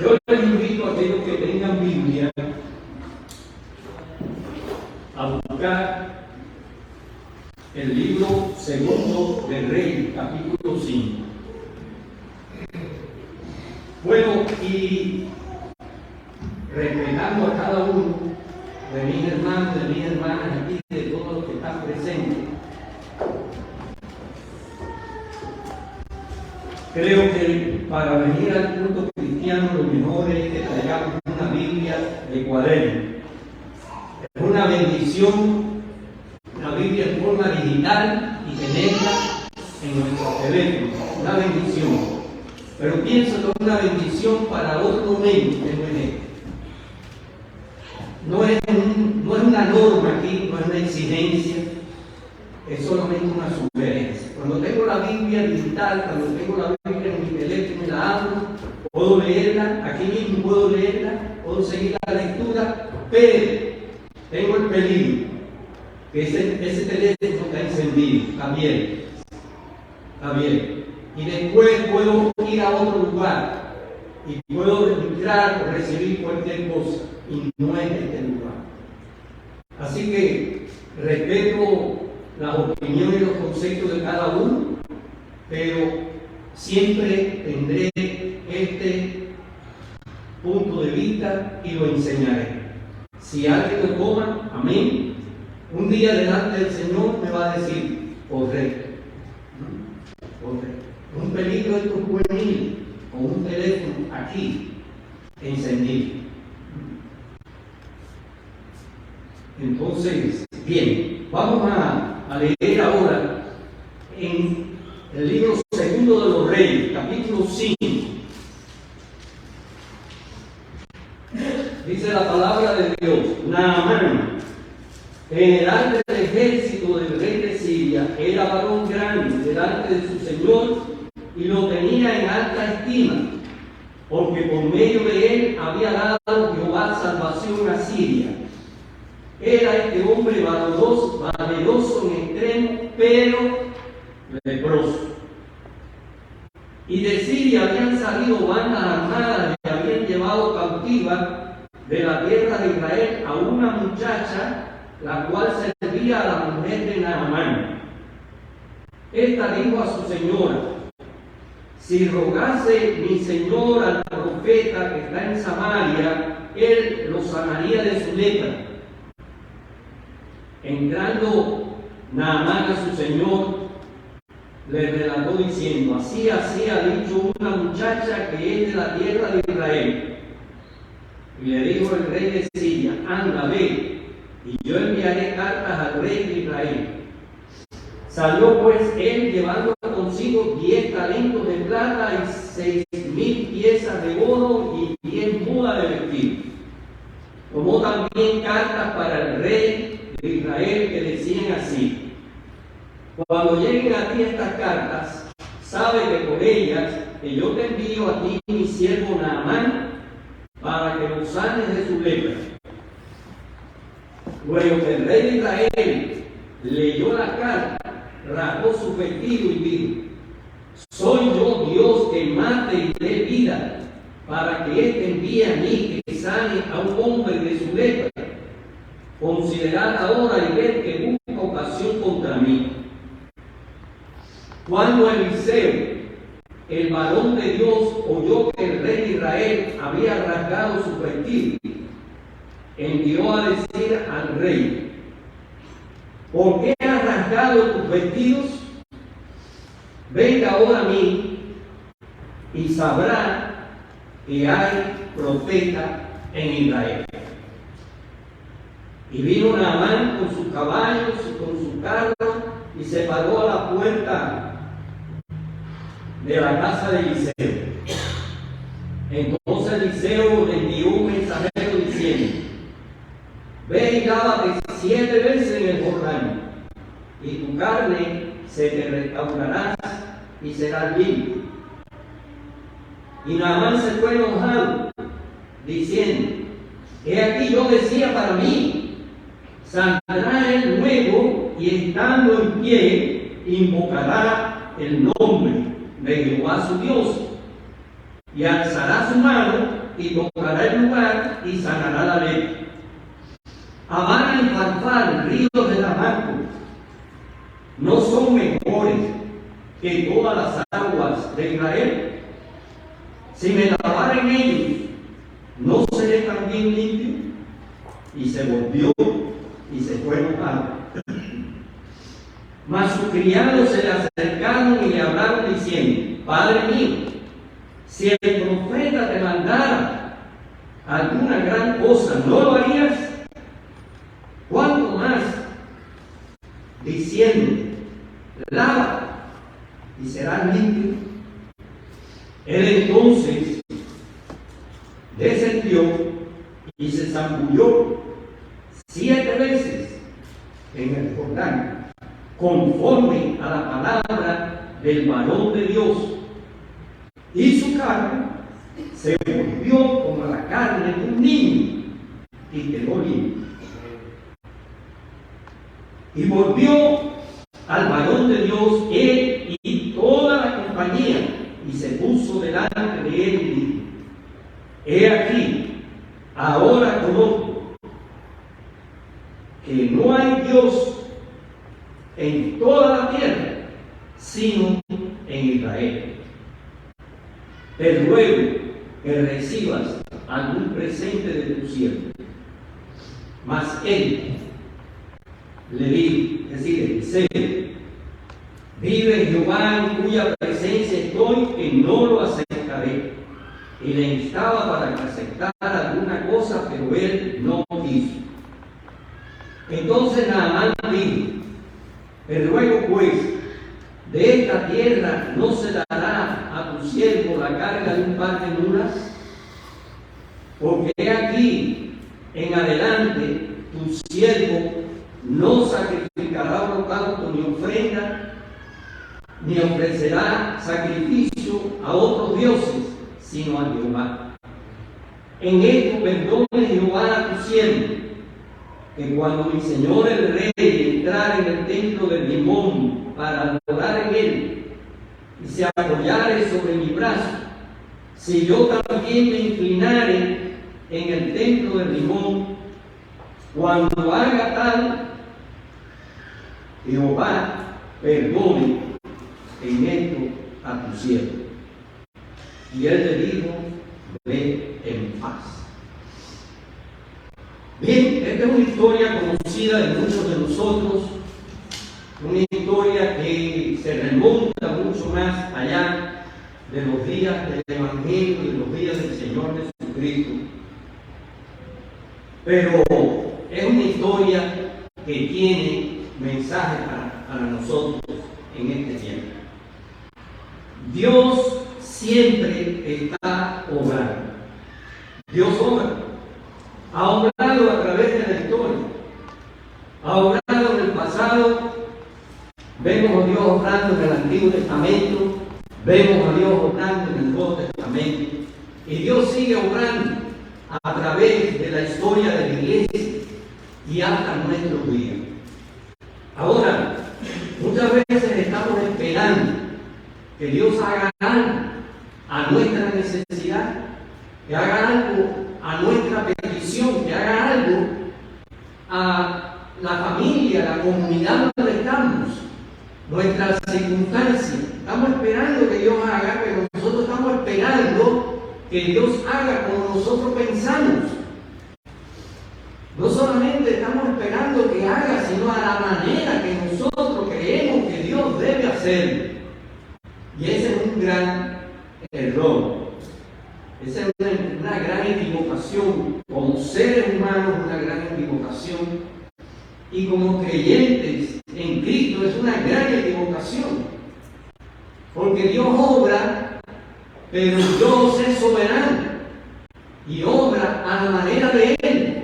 Yo les invito a aquellos que tengan Biblia a buscar el libro segundo de Reyes, capítulo 5. Bueno, y respetando a cada uno de mis hermanos, de mis hermanas aquí, de todos los que están presentes, creo que para venir al culto cristiano lo mejor es que traigamos una Biblia de cuaderno. Es una bendición, una Biblia en forma digital y tenerla en nuestro teléfono, una bendición. Pero pienso que es una bendición para otro momento que no es este. No es una norma aquí, no es una exigencia, es solamente una sugerencia. Cuando tengo la Biblia digital, cuando tengo la Biblia en mi teléfono y la abro, puedo leerla, aquí mismo puedo leerla, puedo seguir la lectura, pero tengo el peligro que ese teléfono está encendido, está bien. Y después puedo ir a otro lugar y puedo registrar o recibir cualquier cosa y no es este lugar. Así que respeto las opiniones y los conceptos de cada uno, pero siempre tendré este punto de vista y lo enseñaré. Si alguien lo toma, amén, un día delante del Señor me va a decir, correcto. Un peligro de tu juvenil con un teléfono aquí encendido. Entonces, bien, vamos a leer ahora en el libro segundo de los Reyes, capítulo 5. Dice la palabra de Dios: Naamán, general del ejército del rey de Siria, era varón grande delante de su señor y lo tenía en alta estima, porque por medio de él había dado Jehová salvación a Siria. Era este hombre valeroso en extremo, pero leproso. Y de Siria habían salido bandas armadas y habían llevado cautiva de la tierra de Israel a una muchacha, la cual servía a la mujer de Naamán. Esta dijo a su señora: si rogase mi señor al profeta que está en Samaria, él lo sanaría de su lepra. Entrando Naamán a su señor, le relató diciendo: así ha dicho una muchacha que es de la tierra de Israel. Y le dijo el rey de Siria: anda, ve, y yo enviaré cartas al rey de Israel. Salió pues él llevando consigo 10 talentos de plata y 6,000 piezas de oro y 10 mudas de vestido. Tomó también cartas para el rey de Israel que decían así: cuando lleguen a ti estas cartas, sabe que por ellas que yo te envío a ti mi siervo Naamán, para que lo sanes de su lepra. Luego que el rey de Israel leyó la carta, rasgó su vestido y dijo: soy yo Dios que mate y dé vida, para que éste envíe a mí que sane a un hombre de su lepra. Considerad ahora y ver que busca ocasión contra mí. Cuando Eliseo, el varón de Dios, oyó que el rey de Israel había rasgado su vestido, envió a decir al rey: ¿por qué has rasgado tus vestidos? Venga ahora a mí y sabrá que hay profeta en Israel. Y vino Naamán con sus caballos y con sus carros y se paró a la puerta de la casa de Eliseo. Entonces Eliseo le envió un mensajero diciendo: ve y lávate 7 veces en el Jordán, y tu carne se te restaurará y será limpio. Y Naamán se fue enojado, diciendo: he aquí yo decía para mí, saldrá él luego y estando en pie invocará el nombre de Jehová su Dios, y alzará su mano y tocará el lugar y sanará la lepra. Habana y Farfar, ríos de Damasco, ¿no son mejores que todas las aguas de Israel? Si me lavara en ellos, ¿no seré también limpio? Y se volvió y se fue enojado. Mas sus criados se le acercaron y le hablaron diciendo: Padre mío, si el profeta te mandara alguna gran cosa, ¿no lo harías? ¿Cuánto más diciendo: lava y serás limpio? Él entonces descendió y se zambulló 7 veces en el Jordán, conforme a la palabra del varón de Dios, y su carne se volvió como la carne de un niño y quedó limpio. Y volvió al varón de Dios él y toda la compañía, y se puso delante de él y dijo: He aquí, ahora conozco que no hay Dios en toda la tierra, sino en Israel. Te ruego que recibas algún presente de tu siervo. Mas él le dijo, es decir, Eliseo: vive Jehová en cuya presencia estoy, que no lo aceptaré. Y le instaba para que aceptara alguna cosa, pero él no quiso. Entonces Naamán dijo: te ruego pues, de esta tierra no se dará a tu siervo la carga de un par de mulas, porque he aquí en adelante tu siervo no sacrificará holocausto ni ofrenda, ni ofrecerá sacrificio a otros dioses, sino a Jehová. En esto perdone Jehová a tu siervo, que cuando mi señor el rey entrara en el templo de Rimón para adorar en él, y se apoyare sobre mi brazo, si yo también me inclinare en el templo de Rimón, cuando haga tal, Jehová perdone en esto a tu siervo. Y él le dijo: ve en paz. Bien, esta es una historia conocida de muchos de nosotros, una historia que se remonta mucho más allá de los días del Evangelio y de los días del Señor Jesucristo. Pero es una historia que tiene mensaje para nosotros en este tiempo. Dios siempre está obrando. Dios obra. Ha obrado a través de la historia. Ha obrado en el pasado. Vemos a Dios obrando en el Antiguo Testamento. Vemos a Dios obrando en el Nuevo Testamento. Y Dios sigue obrando a través de la historia de la iglesia y hasta nuestros días. Ahora, muchas veces estamos esperando que Dios haga algo a nuestra necesidad, que haga algo a nuestra petición, que haga algo a la familia, la comunidad donde estamos, nuestras circunstancias. Estamos esperando que Dios haga, pero nosotros estamos esperando que Dios haga como nosotros pensamos. No solamente estamos esperando que haga, sino a la manera que nosotros creemos que Dios debe hacer. Y ese es un gran error. Esa es una gran equivocación. Como seres humanos, una gran equivocación. Y como creyentes en Cristo es una gran equivocación. Porque Dios obra, pero Dios es soberano. Y obra a la manera de Él,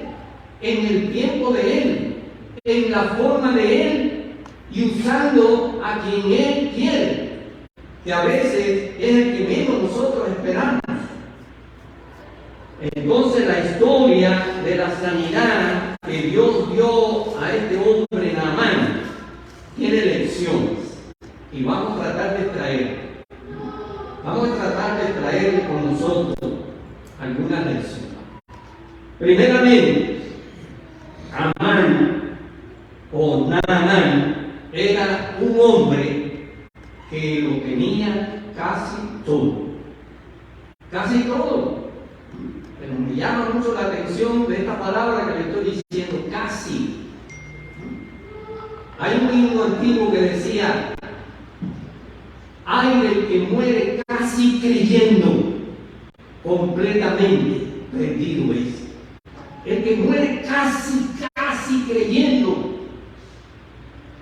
en el tiempo de Él, en la forma de Él, y usando a quien Él quiere, que a veces es el que menos nosotros esperamos. Entonces la historia de la sanidad que Dios dio a este hombre Naamán tiene lecciones, y vamos a tratar de traer con nosotros algunas lecciones. Primeramente, Amán o Naamán era un hombre que lo tenía casi todo. Casi todo. Pero me llama mucho la atención de esta palabra que le estoy diciendo, casi. Hay un himno antiguo que decía: ay del que muere casi creyendo, completamente perdido es. El que muere casi creyendo.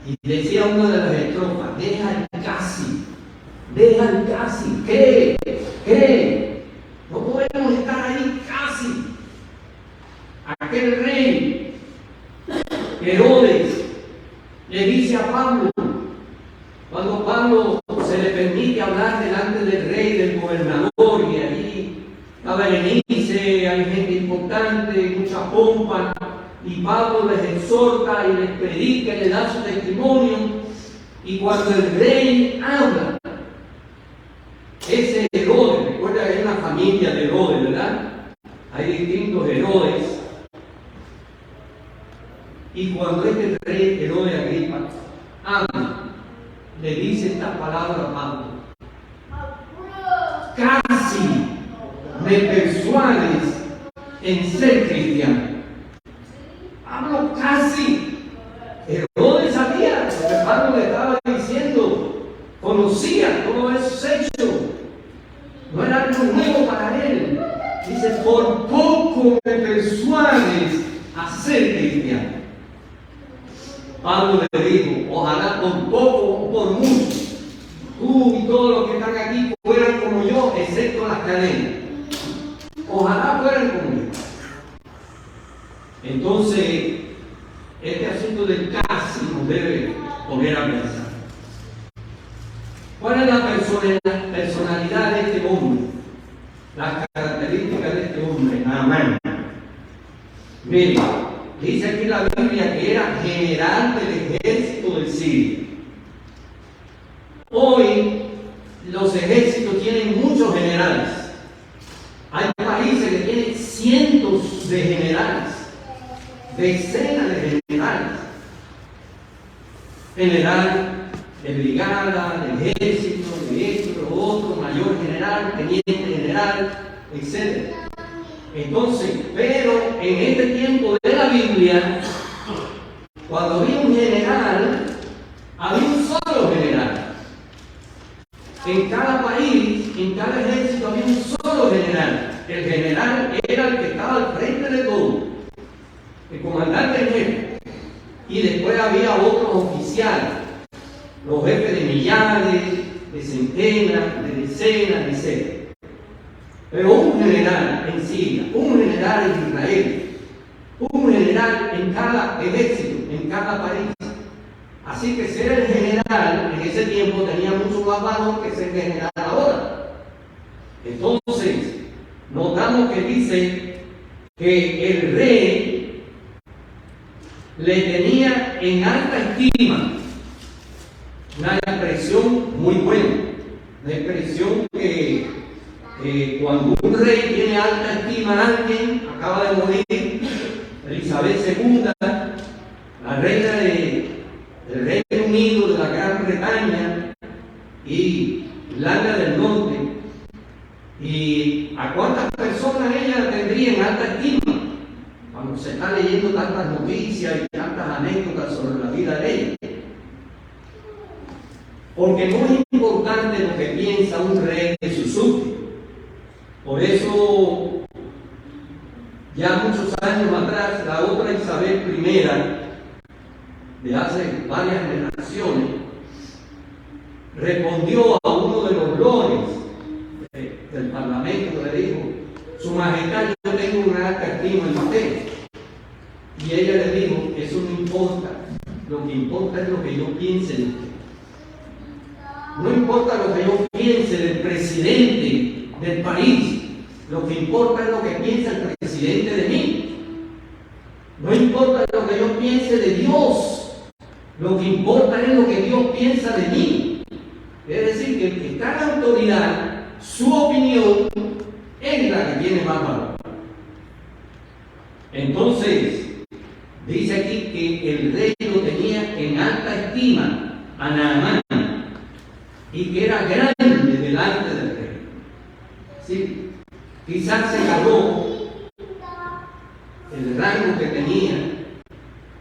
Y decía una de las estrofas: deja el casi, cree. No podemos estar ahí casi. Aquel rey, Herodes, le dice a Pablo, cuando Pablo se le permite hablar delante del rey, del gobernador, y allí la Berenice, hay gente importante, mucha pompa, y Pablo les exhorta y les predica y les da su testimonio, y cuando el rey habla, ese Herodes, recuerda que hay una familia de Herodes, ¿verdad? Hay distintos Herodes, y cuando este rey Herodes Agripa habla, le dice esta palabra a Pablo: casi me persuades en ser cristiano. Pablo casi. Herodes sabía lo que Pablo le estaba diciendo, conocía todos esos hechos, no era algo nuevo para él. Dice: por poco me persuades a ser cristiano. Pablo le dijo: ojalá por poco o por mucho, tú y todos los que están aquí fueran como yo, excepto las cadenas. Ojalá fueran como yo. Entonces, este asunto del casi nos debe poner a pensar. ¿Cuál es la personalidad de este hombre? Las características de este hombre, Naamán. Mire, dice aquí la Biblia que era general del ejército del Siria. Hoy los ejércitos tienen muchos generales. Hay países que tienen cientos de generales, decenas de generales. General de brigada, de ejército, de esto, de lo otro, mayor general, teniente general, etc. Entonces, pero en este tiempo de la Biblia, cuando había un general, había un solo general. En cada país, en cada ejército había un solo general. El general era el que estaba al frente de todo, el comandante en jefe. Y después había otros oficiales, los jefes de millares, de centenas, de decenas, etc. Pero un general en Siria, un general en Israel, un general en cada ejército, en cada país. Así que ser el general en ese tiempo tenía mucho más valor que ser general ahora. Entonces, notamos que dice que el rey le tenía en alta estima, una expresión muy buena, una expresión que cuando un rey tiene alta estima a alguien, acaba de morir Elizabeth II, la reina del Reino Unido, de la Gran Bretaña y Irlanda del Norte, y a cuántas personas ella tendría en alta estima cuando se está leyendo tantas noticias y tantas anécdotas sobre la vida de ella. Porque no es importante lo que piensa un rey de su súbdito. Por eso, ya muchos años atrás, la otra Isabel I, de hace varias generaciones, respondió a uno de los lores del Parlamento, le dijo: Su Majestad, yo tengo una alta estima en usted. Y ella le dijo: eso no importa, lo que importa es lo que yo piense de usted. No importa lo que yo piense del presidente del país, lo que importa es lo que piensa el presidente de mí. No importa lo que yo piense de Dios, lo que importa es lo que Dios piensa de mí. Es decir, que el que está en la autoridad, su opinión es es la que tiene más valor. Entonces, dice aquí que el rey lo tenía en alta estima a Naamán y que era grande delante del rey. ¿Sí? Quizás se ganó el rango que tenía,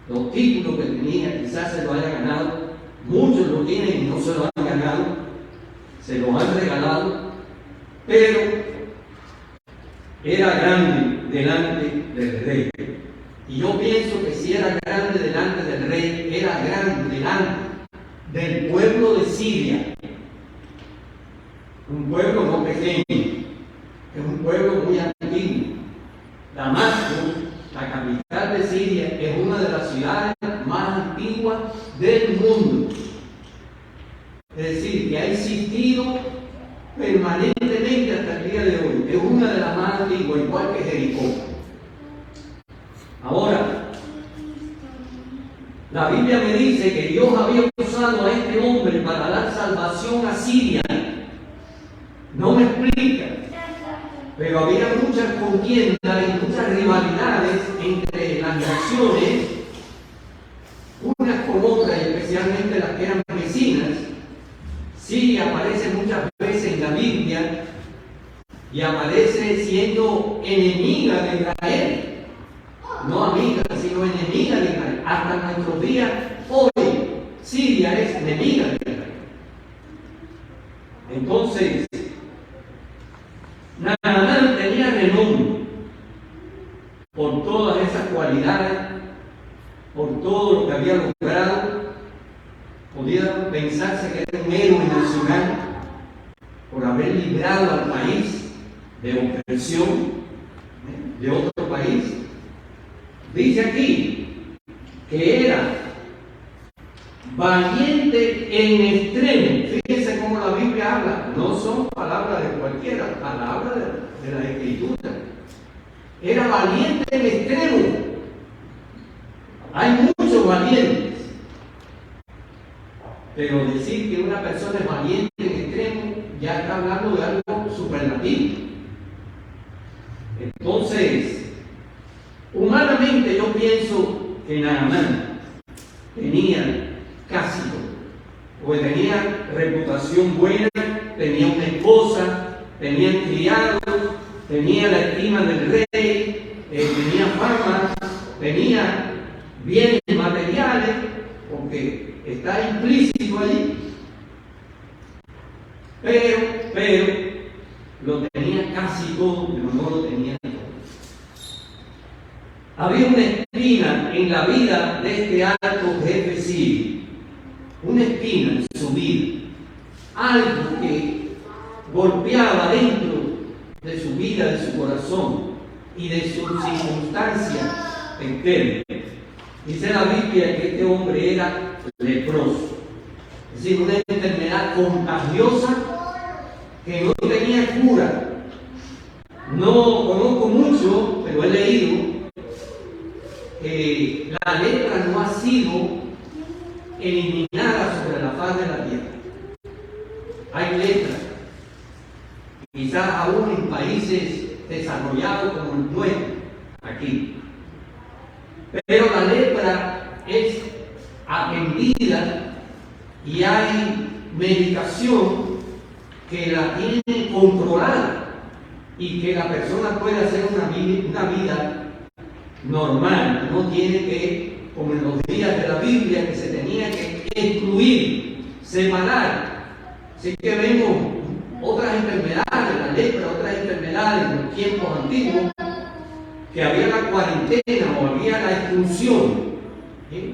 los títulos que tenía, quizás se lo haya ganado. Muchos lo tienen y no se lo han ganado, se lo han regalado, pero era grande delante del rey. Y yo pienso que si era grande delante del rey, era grande delante del pueblo de Siria. Un pueblo no pequeño, es un pueblo muy antiguo. Damasco, la capital de Siria, es una de las ciudades más antiguas del mundo. Es decir, que ha existido permanentemente hasta el día de hoy. Es una de las más antiguas, igual que Jericó. Ahora, la Biblia me dice que Dios había usado a este hombre para dar salvación a Siria. No me explica, pero había muchas contiendas y muchas rivalidades entre las naciones, unas con otras, especialmente las que eran vecinas. Siria aparece muchas veces en la Biblia y aparece siendo enemiga de Israel. No amiga, sino enemiga de Israel. Hasta nuestros días, hoy, Siria es enemiga de Israel. Entonces, Naamán tenía renombre por todas esas cualidades, por todo lo que había logrado. Podía pensarse que era un héroe nacional por haber librado al país de opresión de otro país. Dice aquí que era valiente en extremo. Fíjense cómo la Biblia habla. No son palabras de cualquiera, palabras de la Escritura. Era valiente en extremo. Hay muchos valientes. Pero decir que una persona es valiente en extremo ya está hablando de algo superlativo. Entonces, humanamente yo pienso que Naamán tenía casi todo, porque tenía reputación buena, tenía una esposa, tenía criados, tenía la estima del rey, tenía fama, tenía bienes materiales, porque está implícito allí. Pero lo tenía casi todo, pero no lo tenía todo. Había una espina en la vida de este alto jefe sirio, una espina en su vida, algo que golpeaba dentro de su vida, de su corazón y de sus circunstancias externas. Dice la Biblia que este hombre era leproso, es decir, una enfermedad contagiosa que no tenía cura. No conozco mucho, pero he leído que la lepra no ha sido eliminada sobre la faz de la tierra. Hay lepra, quizás aún en países desarrollados como el nuestro, aquí. Pero la lepra es atendida y hay medicación que la tiene controlada y que la persona puede hacer una vida normal. No tiene que, como en los días de la Biblia, que se tenía que excluir, separar. Así que vemos otras enfermedades, la lepra, otras enfermedades en los tiempos antiguos, que había la cuarentena o había la expulsión.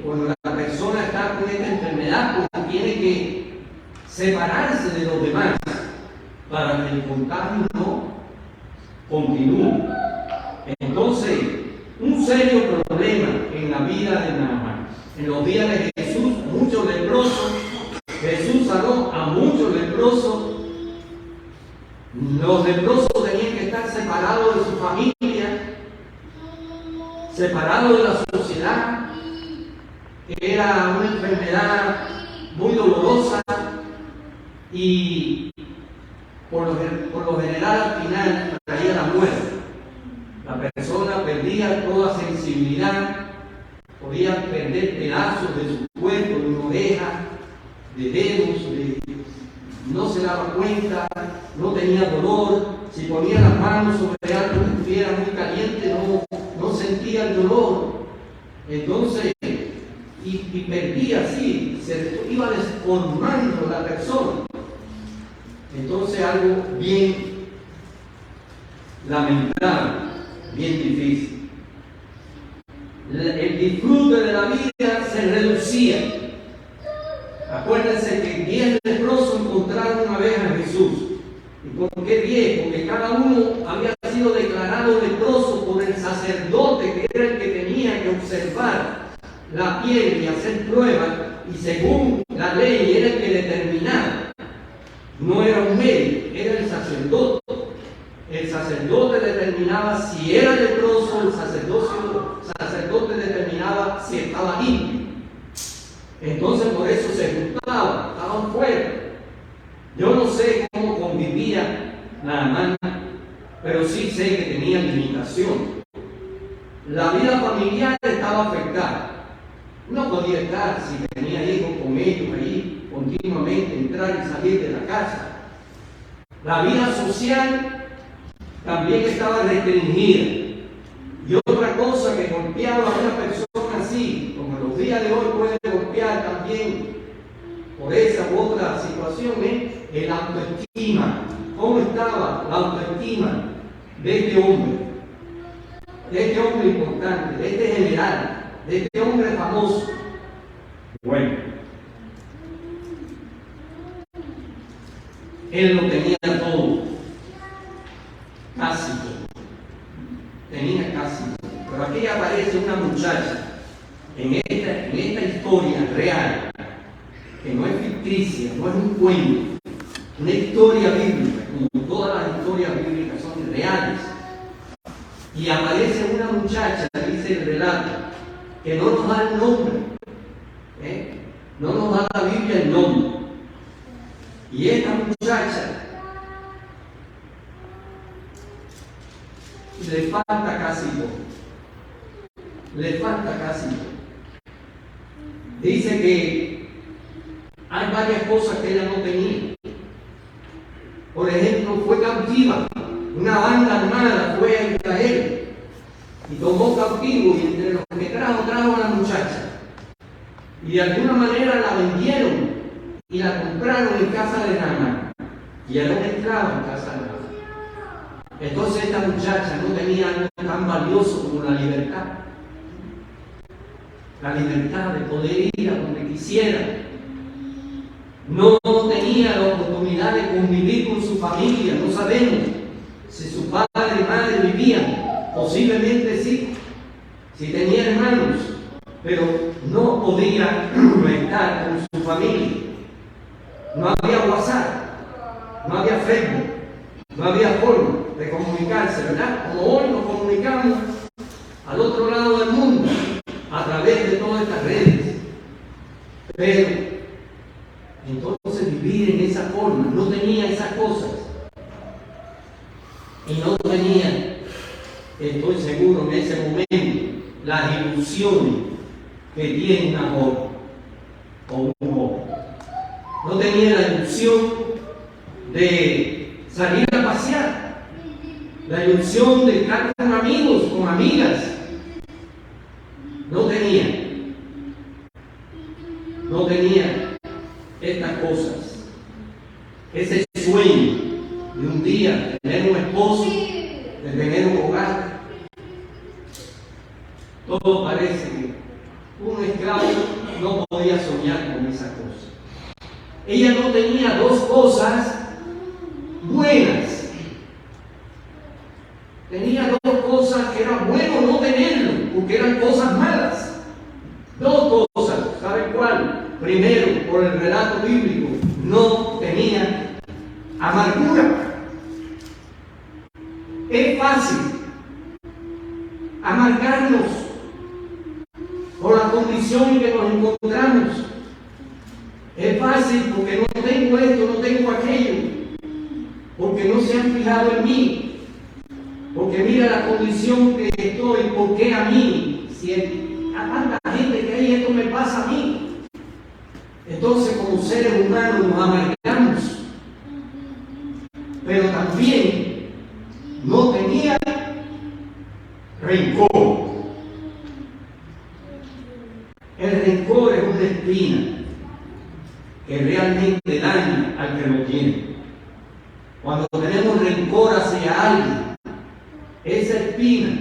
Cuando la persona está con esta enfermedad, pues tiene que separarse de los demás para que el contagio no continúe. Entonces, un serio problema en la vida de Naamán. En los días de Jesús, muchos leprosos, Jesús sanó a muchos leprosos. Los leprosos tenían que estar separados de su familia, separados de la sociedad. Era una enfermedad muy dolorosa y por lo general al final traía la muerte. mostraba sensibilidad, podía perder pedazos de su cuerpo, de una oreja, de dedos, no se daba cuenta, no tenía dolor. Si ponía las manos sobre algo que estuviera muy caliente, no sentía el dolor. Entonces, y perdía así, se iba deformando la persona. Entonces, algo bien lamentable, bien difícil. El disfrute de la vida se reducía. Acuérdense que 10 leprosos encontraron una vez a Jesús. ¿Y por qué 10? Porque cada uno había sido declarado leproso por el sacerdote, que era el que tenía que observar la piel y hacer pruebas, y según la ley era el que determinaba. No era un médico, era el sacerdote. El sacerdote determinaba si era leproso, el sacerdote determinaba si estaba limpio. Entonces por eso se juntaban, estaban fuera. Yo no sé cómo convivía Naamán, pero sí sé que tenía limitación. La vida familiar estaba afectada. No podía estar, si tenía hijos, con ellos ahí continuamente, entrar y salir de la casa. La vida social también estaba restringida. Y otra cosa que golpeaba a una persona así, como en los días de hoy puede golpear también por esa u otra situación, es el autoestima. ¿Cómo estaba la autoestima de este hombre? De este hombre importante, de este general, de este hombre famoso. Bueno, él lo tenía todo, casi todo. Tenía casi todo. Pero aquí aparece una muchacha en esta historia real, que no es ficticia, no es un cuento, una historia bíblica, como todas las historias bíblicas son reales. Y aparece una muchacha, dice el relato, que no nos da el nombre, no nos da la Biblia el nombre. Y esta muchacha le falta casi todo. Le falta casi todo. Dice que hay varias cosas que ella no tenía. Por ejemplo, fue cautiva. Una banda armada fue a Israel y tomó cautivo, y entre los que trajo a la muchacha. Y de alguna manera la vendieron y la compraron en casa de Naamán. Y era una esclava en casa de Naamán. Entonces esta muchacha no tenía algo tan valioso como la libertad. La libertad de poder ir a donde quisiera. No tenía la oportunidad de convivir con su familia. No sabemos si su padre y madre vivían. Posiblemente sí, si tenía hermanos, pero no podía estar con su familia. No había WhatsApp, no había Facebook, no había forma de comunicarse, ¿verdad? Como hoy nos comunicamos al otro lado del mundo a través de todas estas redes. Pero entonces vivir en esa forma, no tenía esas cosas. Y no tenía, estoy seguro, en ese momento, las ilusiones que tiene una joven o un joven. No tenía la ilusión de salir a pasear, la ilusión de estar con amigos, con amigas. No tenía estas cosas, ese sueño de un día tener un esposo, de tener un hogar. Todo parece que un esclavo no podía soñar con esas cosas. Ella no tenía dos cosas buenas. Tenía dos cosas que era bueno no tenerlo, porque eran cosas malas. Dos cosas. ¿Saben cuál? Primero, por el relato bíblico, no tenía amargura. Es fácil amargarnos por la condición en que nos encontramos. Es fácil porque no tengo esto, no tengo aquello, porque no se han fijado en mí. Porque mira la condición que estoy, ¿por qué a mí? Si a tanta gente que hay, esto me pasa a mí. Entonces, como seres humanos nos amargamos. Pero también no tenía rencor. El rencor es una espina que realmente daña al que lo tiene. Cuando tenemos rencor hacia alguien, esa espina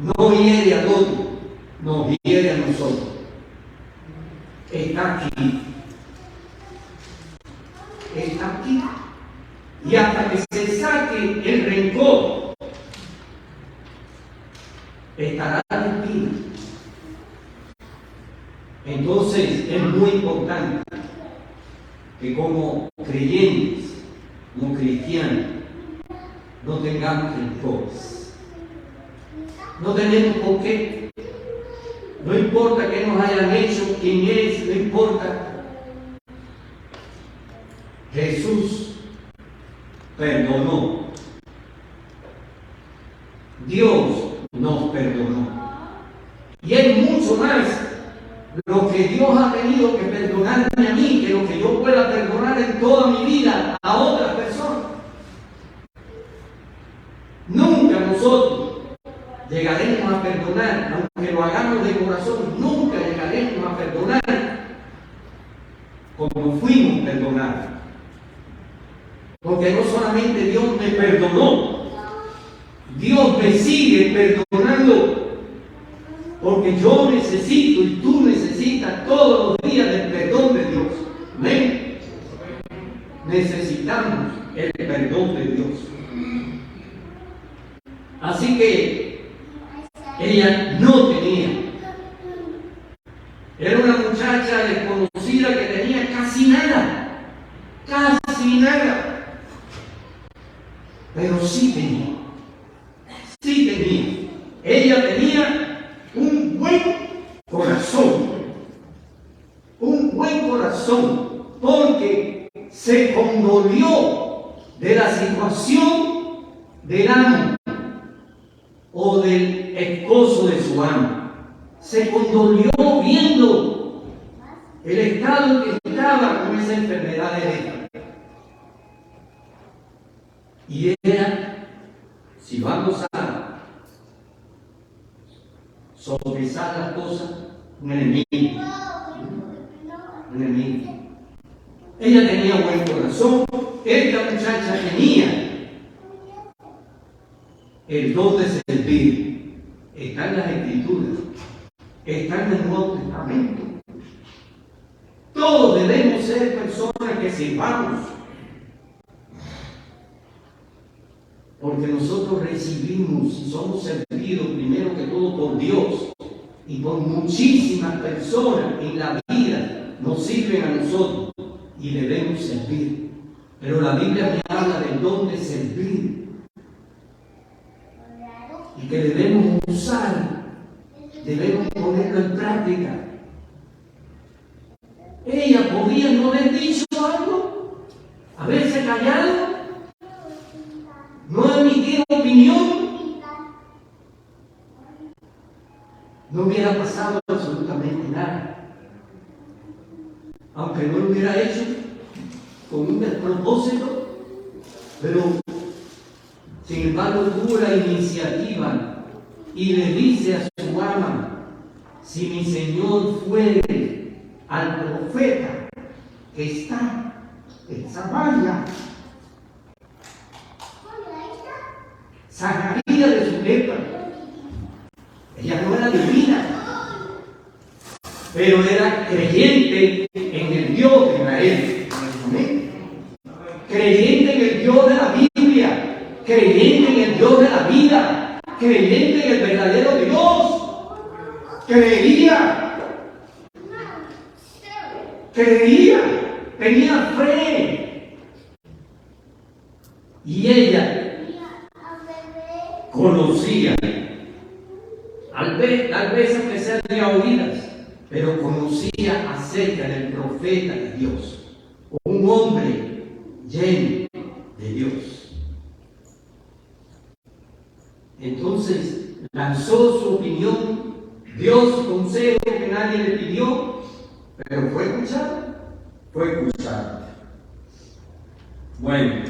no hiere al otro, nos hiere a nosotros. Está aquí. Está aquí. Y hasta que se saque el rencor, estará la espina. Entonces es muy importante que como creyentes, como cristianos, no tengamos rencores. No tenemos por qué. No importa qué nos hayan hecho, quién es, no importa. Jesús perdonó. Dios nos perdonó. Y es mucho más lo que Dios ha tenido que perdonarme a mí, que lo que yo pueda perdonar en toda mi vida a otras personas. Nunca nosotros llegaremos a perdonar, aunque lo hagamos de corazón, nunca llegaremos a perdonar como fuimos perdonados. Porque no solamente Dios me perdonó, Dios me sigue perdonando. Porque yo necesito y tú necesitas todos los días del perdón de Dios. ¿Ven? Necesitamos el perdón de Dios. Así que ella no tenía. Era una muchacha desconocida que tenía casi nada. Casi nada. Pero sí tenía. Sí tenía. Ella tenía un buen corazón. Un buen corazón. Porque se condolió de la situación del amo o del esposo de su amo. Se condolió viendo el estado que estaba con esa enfermedad de lepra. Y era, si vamos a sopesar las cosas, un enemigo. Un enemigo. Ella tenía buen corazón. Esta muchacha tenía el don de servir. Está en las Escrituras. Está en el Nuevo Testamento. Todos debemos ser personas que sirvamos. Porque nosotros recibimos y somos servidos primero que todo por Dios y por muchísimas personas en la vida nos sirven a nosotros y debemos servir. Pero la Biblia me habla del don de servir y que debemos usar, debemos ponerlo en práctica. Ella podía no haber dicho algo, haberse callado, no emitir opinión, no hubiera pasado absolutamente nada. Aunque no lo hubiera hecho con un despropósito, pero sin embargo tuvo la iniciativa y le dice a su ama: si mi Señor fuere al profeta que está en Samaria, sacaría de su lepra. Ella no era divina, pero era creyente en el Dios de Israel. ¿Amén? Creyente en el Dios de la Biblia, creyente en el Dios de la vida, creyente en el verdadero Dios. Creía, tenía fe. Y ella conocía, tal vez aunque sea de oídas, pero conocía acerca del profeta de Dios, un hombre lleno de Dios. Entonces lanzó su opinión, dio su consejo que nadie le pidió, pero fue escuchado. Fue escuchado. Bueno,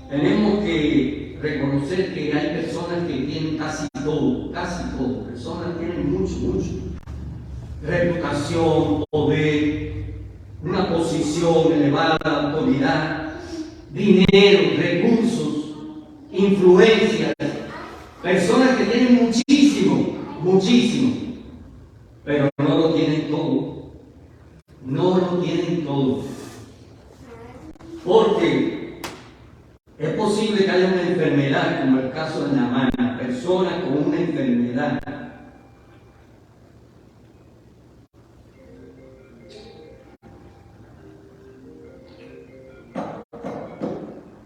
tenemos que reconocer que hay personas que tienen casi todo, personas que tienen mucho, reputación, poder, una posición elevada, autoridad, dinero, recursos, influencias, personas que tienen muchísimo, pero no lo tienen todo, porque es posible que haya una enfermedad, como el caso de Naamán, persona con una enfermedad.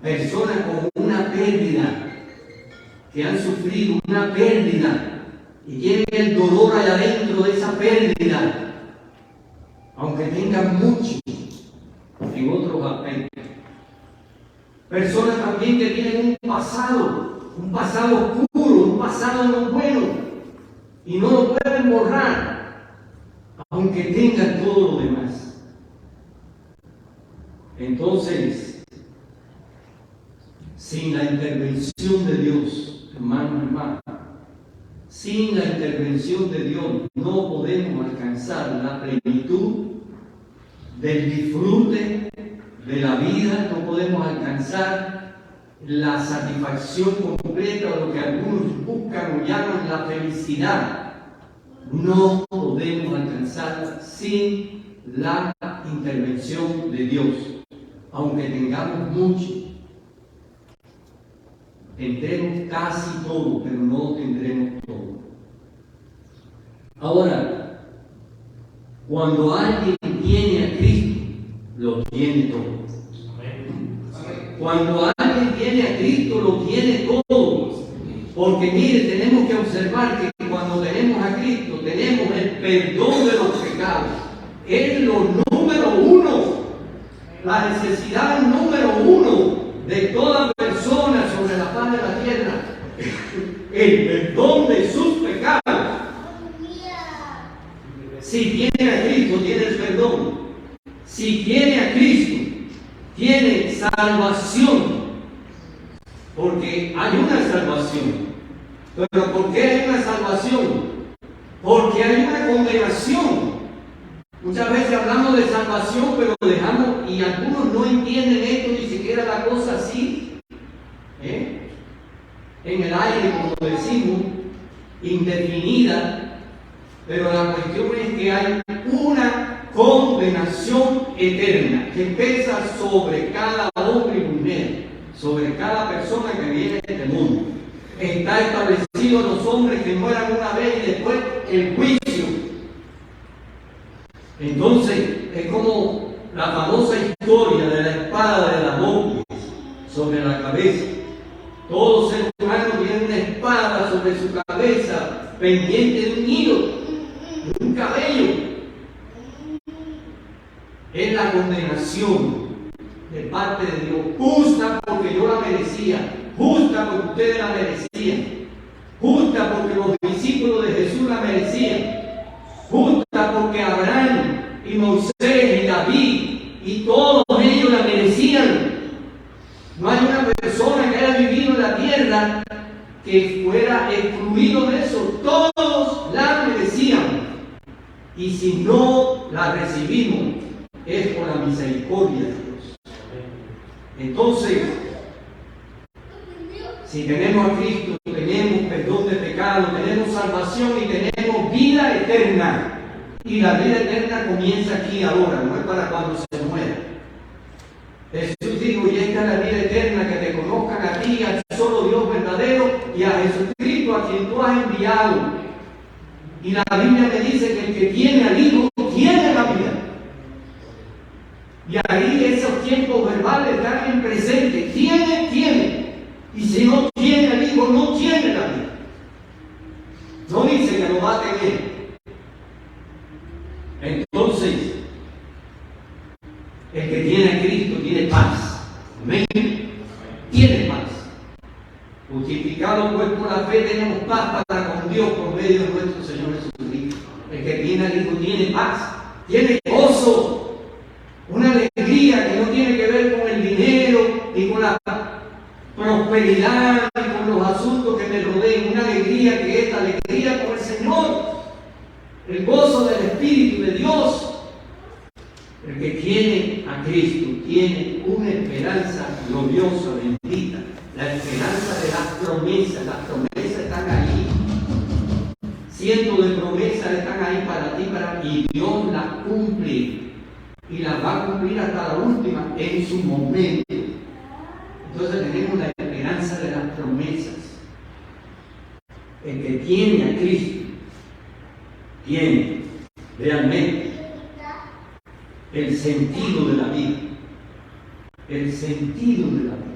Personas con una pérdida, que han sufrido una pérdida y tienen el dolor allá adentro de esa pérdida, aunque tengan mucho en otros aspectos. Personas también que tienen un pasado oscuro, un pasado no bueno, y no lo pueden borrar, aunque tengan todo lo demás. Entonces, sin la intervención de Dios, hermano, sin la intervención de Dios no podemos alcanzar la plenitud del disfrute de la vida, no podemos alcanzar la satisfacción completa de lo que algunos buscan o llaman la felicidad. No podemos alcanzarla sin la intervención de Dios, aunque tengamos mucho. Tendremos casi todo, pero no tendremos todo. Ahora, cuando alguien tiene a Cristo, lo tiene todo. Cuando alguien tiene a Cristo, lo tiene todo. Porque mire, tenemos que observar que cuando tenemos a Cristo, tenemos el perdón de los pecados. Es lo número uno, la necesidad número uno de toda persona sobre la faz de la tierra, el perdón de sus pecados. Si tiene a Cristo, tiene el perdón. Si tiene a Cristo, tiene salvación. Porque hay una salvación. ¿Pero por qué hay una salvación? Porque hay una condenación. Muchas veces hablamos de salvación, pero dejamos, y algunos no entienden esto, ni siquiera la cosa así, en el aire, como decimos, indefinida. Pero la cuestión es que hay una condenación eterna que pesa sobre cada hombre y mujer, sobre cada persona que viene a este mundo. Está establecido los hombres que mueran una vez y después el juicio. Entonces, es como la famosa historia de la espada de las dobles sobre la cabeza. Todo ser humano tiene una espada sobre su cabeza, pendiente de un hilo, de un cabello. Es la condenación de parte de Dios, justa porque yo la merecía, justa porque ustedes la merecían, justa porque los discípulos de Jesús la merecían, justa porque Abraham y Moisés y David y todos ellos la merecían. No hay una persona que haya vivido en la tierra que fuera excluido de eso. Todos la merecían. Y si no la recibimos, es por la misericordia de Dios. Entonces, si tenemos a Cristo, tenemos perdón de pecado, tenemos salvación y tenemos vida eterna. Y la vida eterna comienza aquí ahora, no es para cuando se muera. Jesús dijo, y esta es la vida eterna, que te conozcan a ti, al solo Dios verdadero, y a Jesucristo a quien tú has enviado. Y la Biblia me dice que el que tiene al Hijo tiene la vida. Y ahí esos tiempos verbales están en presente. Tiene. Y si no tiene al Hijo, no tiene la vida. No dice que lo va a tener. Entonces, el que tiene a Cristo tiene paz. Amén. Tiene paz. cual pues por la fe tenemos paz para con Dios por medio de nuestro Señor Jesucristo. El que tiene al Hijo tiene paz, tiene gozo, una alegría que no tiene que ver con el dinero y con la prosperidad y con los asuntos que me rodeen, una alegría que es la alegría con el Señor, el gozo del Espíritu de Dios. El que tiene a Cristo tiene una esperanza gloriosa, bendita, la esperanza de las promesas están ahí, cientos de promesas están ahí para ti, y Dios las cumple, y las va a cumplir hasta la última en su momento. Entonces tenemos la esperanza de las promesas. El que tiene a Cristo tiene realmente el sentido de la vida. El sentido de la vida.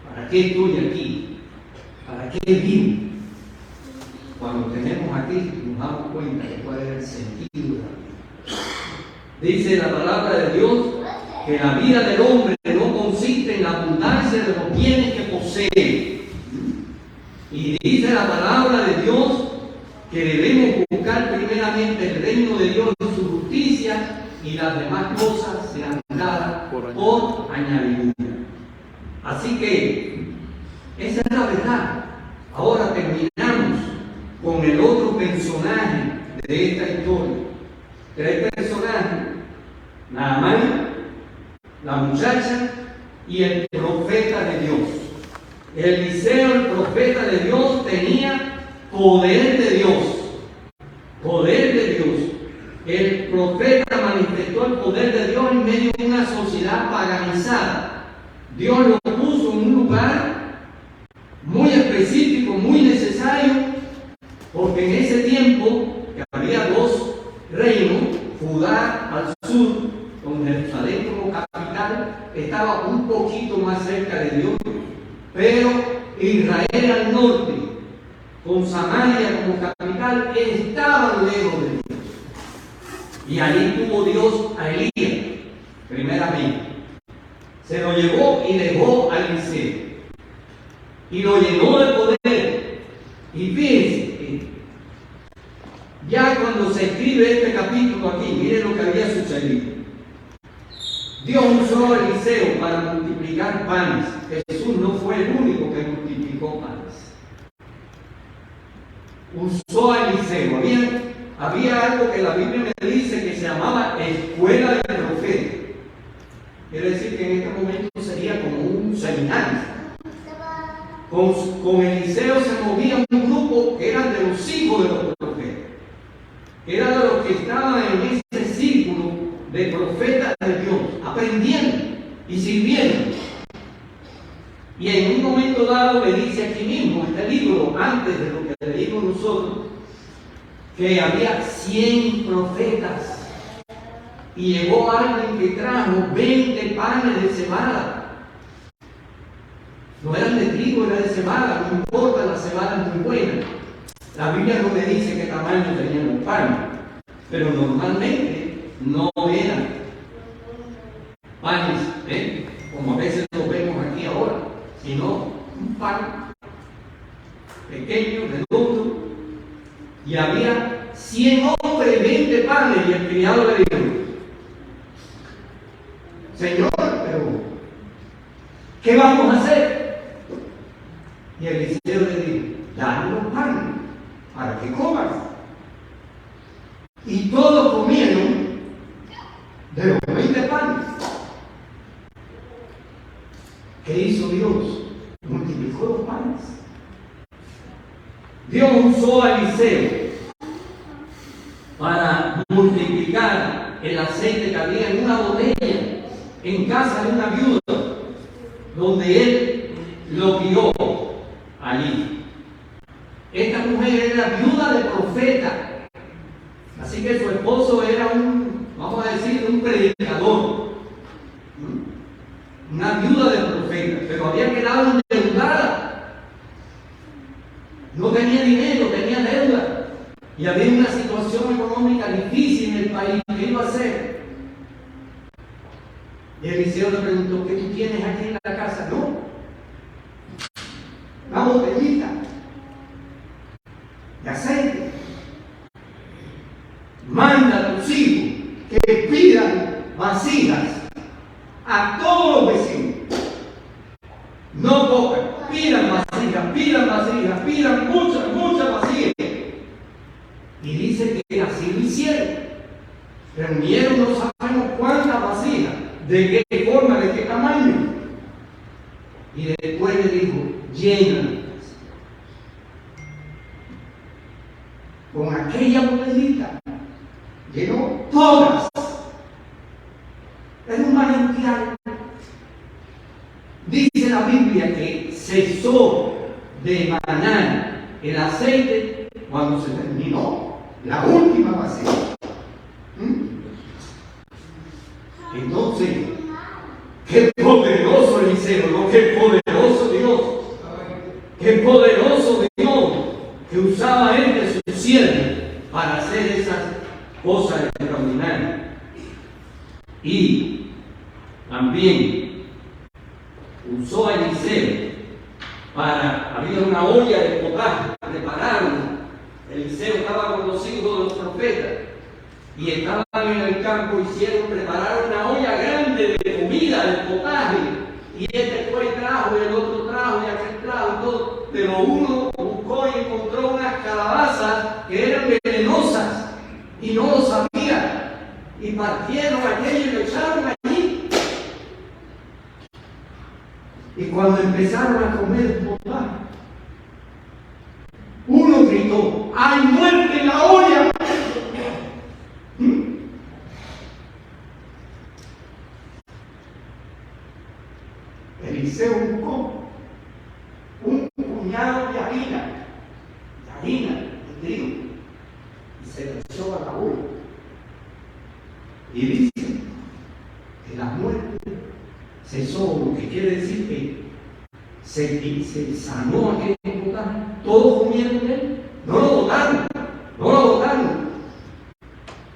¿Para qué estoy aquí? ¿Para qué vivo? Cuando tenemos a Cristo nos damos cuenta de cuál es el sentido de la vida. Dice la palabra de Dios que la vida del hombre no consiste en la abundancia de los bienes que posee. Y dice la palabra de Dios que debemos buscar primeramente el reino de Dios y su justicia, y las demás cosas serán dadas por añadidura. Así que esa es la verdad. Ahora terminamos con el otro personaje de esta historia. Tres personajes: Naamán, la muchacha y el profeta de Dios. Eliseo, el profeta de Dios, tenía poder de Dios. Poder de Dios. El profeta manifestó el poder de Dios en medio de una sociedad paganizada. Dios lo puso en un lugar muy específico, muy necesario, porque en ese tiempo que había dos reinos, Judá al sur, con Jerusalén como capital, estaba un poquito más cerca de Dios, pero Israel al norte, con Samaria como capital, estaban lejos de Dios. Y allí tuvo Dios a Elías, primeramente. Se lo llevó y dejó a Eliseo. Y lo llenó de poder. Y fíjense, ya cuando se escribe este capítulo aquí, miren lo que había sucedido. Dios usó a Eliseo para multiplicar panes. Jesús no fue el único que multiplicó panes. Usó a Eliseo. Había algo que la Biblia me dice que se llamaba escuela de profetas. Quiere decir que en este momento sería como un seminario. Con Eliseo se movía un grupo que eran de los hijos de los profetas, que eran de los que estaban en ese círculo de profetas de Dios, aprendiendo y sirviendo. Y en un momento dado le dice aquí mismo, este libro, antes de lo que leímos nosotros, que había 100 profetas, y llegó alguien que trajo 20 panes de cebada. No eran de trigo, era de cebada, no importa, la cebada es muy buena. La Biblia no me dice qué tamaño tenían los panes, pero normalmente no eran panes, como a veces los vemos aquí ahora, sino un pan pequeño, redondo, y había 100 hombres y 20 panes, y el criado le dijo: Señor, pero ¿qué vamos a hacer? Y Eliseo le dijo: dale los panes para que comas. Y todos comieron de los 20 panes. ¿Qué hizo Dios? Multiplicó los panes. Dios usó a Eliseo para multiplicar el aceite que había en una botella en casa de una viuda, donde él lo guió allí. Esta mujer era viuda de profeta, así que su esposo era vamos a decir, un predicador, una viuda de profeta, pero había quedado endeudada. No tenía dinero, tenía deuda, y había una situación económica difícil en el país. ¿Qué iba a hacer? Y Eliseo le preguntó: ¿qué tú tienes aquí en la casa? No, una botellita No pocas, pidan vasijas, pidan muchas vasijas. Y dice que así lo hicieron. Reunieron, no sabemos cuántas vasijas, de qué forma, de qué tamaño. Y después le dijo, llenan con aquella monedita. Llenó todas. Era un manantial. Dice la Biblia que cesó de manar el aceite cuando se terminó la última vasija. Entonces, qué poderoso Eliseo, ¿no? Qué poderoso Dios. Qué poderoso Dios que usaba él de su siervo para hacer esas cosas extraordinarias. Y también usó a Eliseo había una olla de potaje, prepararon. Eliseo estaba con los hijos de los profetas y estaban en el campo, prepararon una olla grande de comida, de potaje, y este fue y trajo, y el otro trajo, y aquel trajo, y todo, pero uno buscó y encontró unas calabazas que eran venenosas y no lo sabía, y partieron aquello y lo echaron allí. Y cuando empezaron a comer el potaje, uno gritó, ¡hay muerte en la olla! Eliseo buscó un puñado de harina de trigo, y se le echó a la olla. Y dice que la muerte cesó, lo que quiere decir que se sanó aquel potaje. Todos comieron de él, no lo botaron.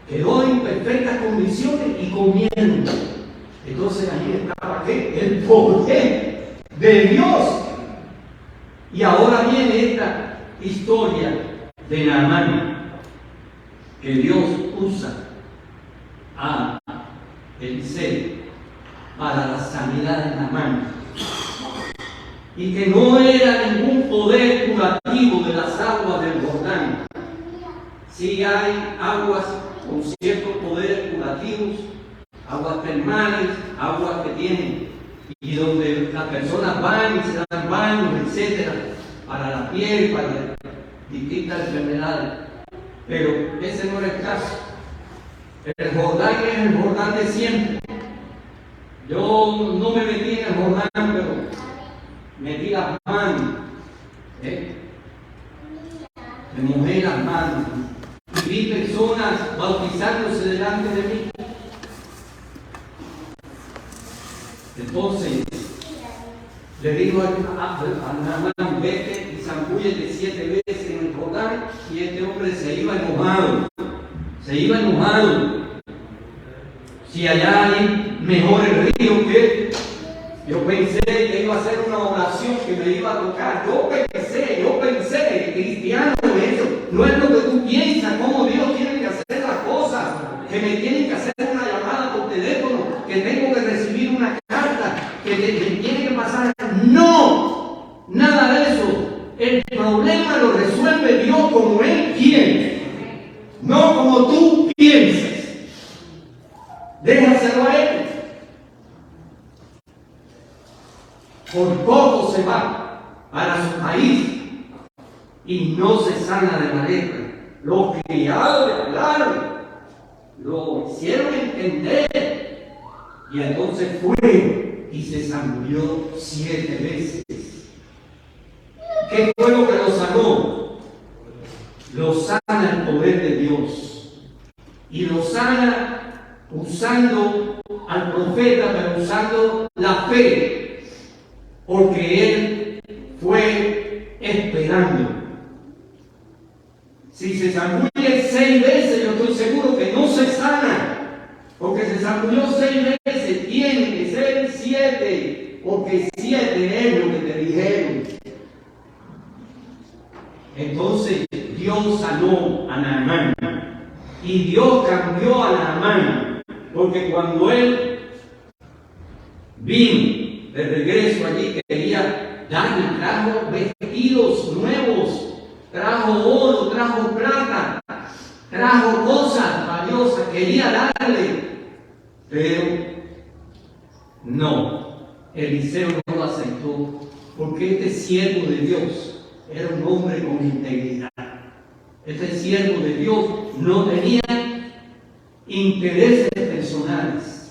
Quedó en perfectas condiciones y comieron. Entonces allí estaba ¿qué? El poder de Dios. Y ahora viene esta historia de Naamán, que Dios usa a Eliseo para la sanidad de Naamán, y que no era ningún poder curativo de las aguas del Jordán. Sí hay aguas con ciertos poderes curativos, aguas termales, aguas que tienen, y donde las personas van y se dan baños, etcétera, para la piel, para distintas enfermedades. Pero ese no era el caso. El Jordán es el Jordán de siempre. Yo no me metí en el Jordán, pero metí las manos, me mojé las manos, y vi personas bautizándose delante de mí. Entonces le digo a Naamán, vete y zambúllete 7 veces en el Jordán, y este hombre se iba enojado. Si allá hay mejores ríos que yo pensé que iba a hacer una oración que me iba a tocar. Yo pensé, cristiano, eso no es lo que tú piensas, cómo Dios tiene que hacer las cosas, que me tienen que hacer una llamada por teléfono, que tengo que recibir una carta, que me tiene que pasar. No, nada de eso. El problema lo resuelve Dios como Él quiere, no como tú piensas. Déjaselo a Él. Por poco se va para su país y no se sana de la lepra. Los criados le hablaron, lo hicieron entender, y entonces fue y se zambulló 7 veces. ¿Qué fue lo que lo sanó? Lo sana el poder de Dios, y lo sana usando al profeta, pero usando la fe, porque él fue esperando. Si se zambulle 6 veces, yo estoy seguro que no se sana, porque se zambulló 6 veces, tiene que ser 7, porque 7 es lo que te dijeron. Entonces Dios sanó a Naamán, y Dios cambió a Naamán, porque cuando él vino de regreso allí, quería darle, trajo vestidos nuevos, trajo oro, trajo plata, trajo cosas valiosas, quería darle, pero no, Eliseo no lo aceptó, porque este siervo de Dios era un hombre con integridad. Este siervo de Dios no tenía intereses personales.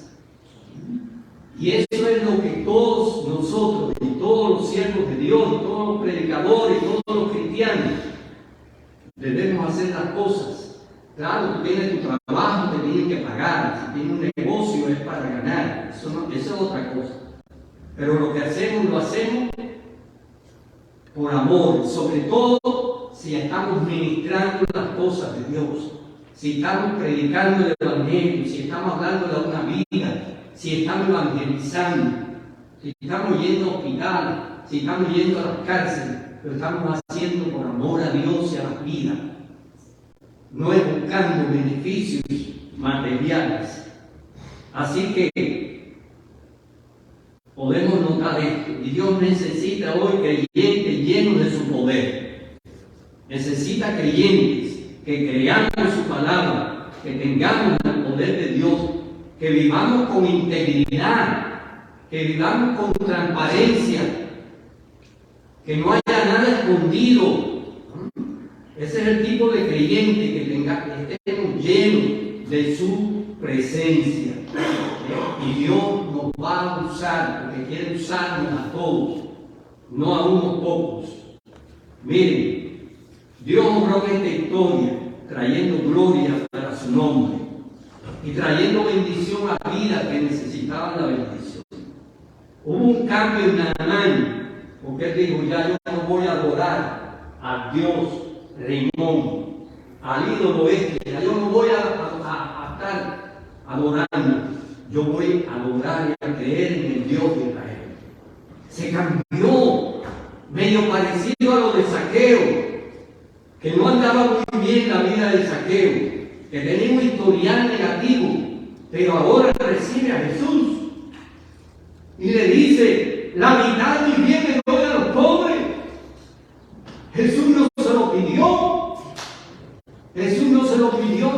Y eso es lo que todos nosotros, y todos los siervos de Dios, y todos los predicadores, y todos los cristianos, debemos hacer las cosas. Claro, tú tienes tu trabajo, te tienen que pagar. Si tienes un negocio es para ganar. Eso es otra cosa. Pero lo que hacemos, lo hacemos por amor. Sobre todo si estamos ministrando las cosas de Dios. Si estamos predicando el Evangelio. Si estamos hablando de una vida. Si estamos evangelizando. Si estamos yendo a hospitales. Si estamos yendo a las cárceles. Lo estamos haciendo por amor a Dios y a la vida. No es buscando beneficios materiales. Así que podemos notar esto. Y Dios necesita hoy creyentes llenos de su poder. Necesita creyentes que creamos su palabra, que tengamos el poder de Dios, que vivamos con integridad, que vivamos con transparencia, que no haya nada escondido. Ese es el tipo de creyente que estemos llenos de su presencia. Y Dios nos va a usar, porque quiere usarnos a todos, no a unos pocos. Miren, Dios obró esta historia trayendo gloria para su nombre y trayendo bendición a vidas que necesitaban la bendición. Hubo un cambio en Naamán, porque él dijo: ya yo no voy a adorar a Dios Rimón, al ídolo este, ya yo no voy a estar adorando, yo voy a adorar y a creer en el Dios de Israel. Se cambió, medio parecido a lo de Zaqueo, que no andaba muy bien la vida de Zaqueo, que tenía un historial negativo, pero ahora recibe a Jesús y le dice: la mitad de mi bien me doy a los pobres. Jesús no se lo pidió, Jesús no se lo pidió,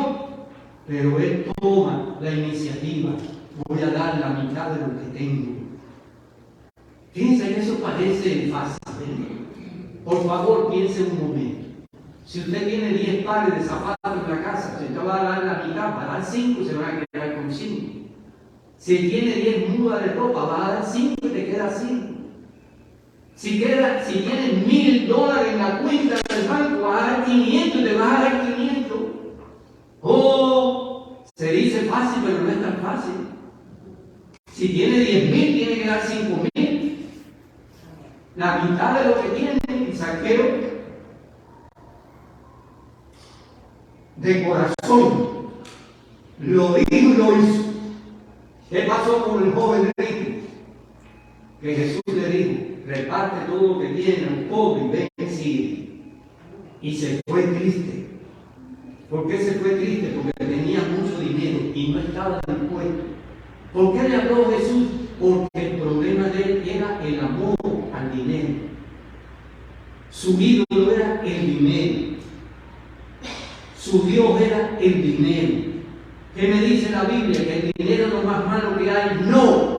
pero él toma la iniciativa: voy a dar la mitad de lo que tengo. Fíjense que eso parece fácil, ¿eh? Por favor, piense un momento. Si usted tiene 10 pares de zapatos en la casa, si usted va a dar la mitad, va a dar 5 y se va a quedar con 5. Si tiene 10 mudas de ropa, va a dar 5 y te queda 5. Si tienes $1,000 en la cuenta del banco, vas a dar 500 y te vas a dar 500. Oh, se dice fácil, pero no es tan fácil. Si tiene 10,000, tiene que dar 5,000. La mitad de lo que tiene. Y Zaqueo, de corazón, lo dijo y lo hizo. ¿Qué pasó con el joven rico? Que Jesús le dijo: reparte todo lo que tiene al pobre y ven y sigue. Y se fue triste. ¿Por qué se fue triste? Porque tenía mucho dinero y no estaba dispuesto. ¿Por qué le habló Jesús? Porque el problema de él era el amor al dinero. Su ídolo era el dinero. Su Dios era el dinero. ¿Qué me dice la Biblia? Que el dinero es lo más malo que hay. No,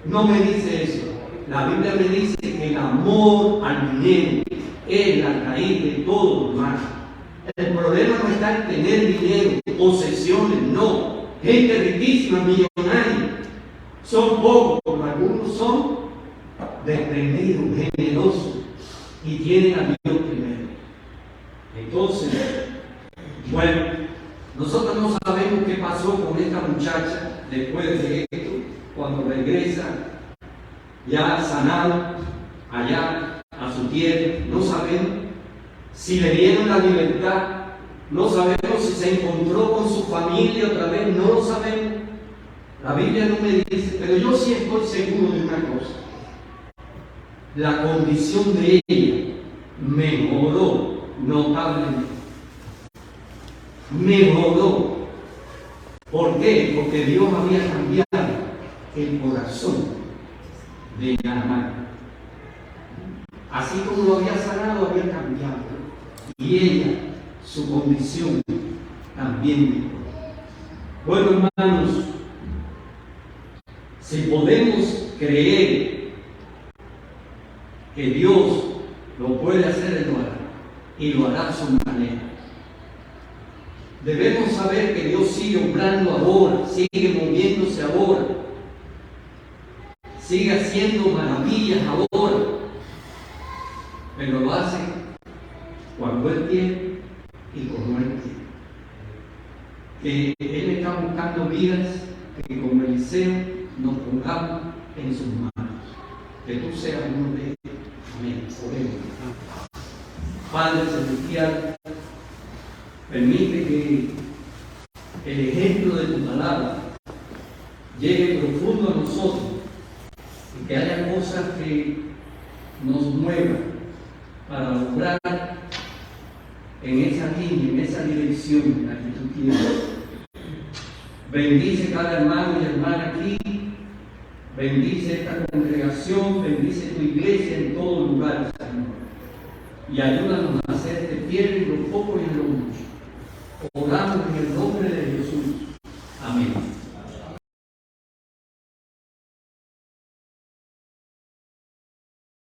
no me dice eso. La Biblia me dice que el amor al dinero es la raíz de todo lo malo. El problema no está en tener dinero, posesiones, no. Gente riquísima, millonaria. Son pocos, porque algunos son desprendidos, generosos y tienen a Dios primero. Entonces, bueno, nosotros no sabemos qué pasó con esta muchacha después de esto, cuando regresa ya sanado allá a su tierra. No sabemos si le dieron la libertad, no sabemos si se encontró con su familia otra vez, no lo sabemos. La Biblia no me dice, pero yo sí estoy seguro de una cosa: la condición de ella mejoró notablemente. Mejoró. ¿Por qué? Porque Dios había cambiado el corazón de Naamán. Así como lo había sanado, había cambiado. Y ella, su condición, también mejoró. Bueno, hermanos, si podemos creer que Dios lo puede hacer, Él lo hará. Y lo hará a su manera. Debemos saber que Dios sigue obrando ahora, sigue moviéndose ahora, sigue haciendo maravillas ahora, pero lo hace cuando Él quiere y como Él quiere. Que Él está buscando vidas que como Eliseo nos pongamos en sus manos. Que tú seas uno de ellos. Amén. Oremos. Padre celestial, permite que el ejemplo de tu palabra llegue profundo a nosotros y que haya cosas que nos muevan para lograr en esa línea, en esa dirección en la que tú quieres. Bendice cada hermano y hermana aquí, bendice esta congregación, bendice tu iglesia en todo lugar, Señor. Y ayúdanos a hacerte fiel en lo poco y en lo mucho. Oramos en el nombre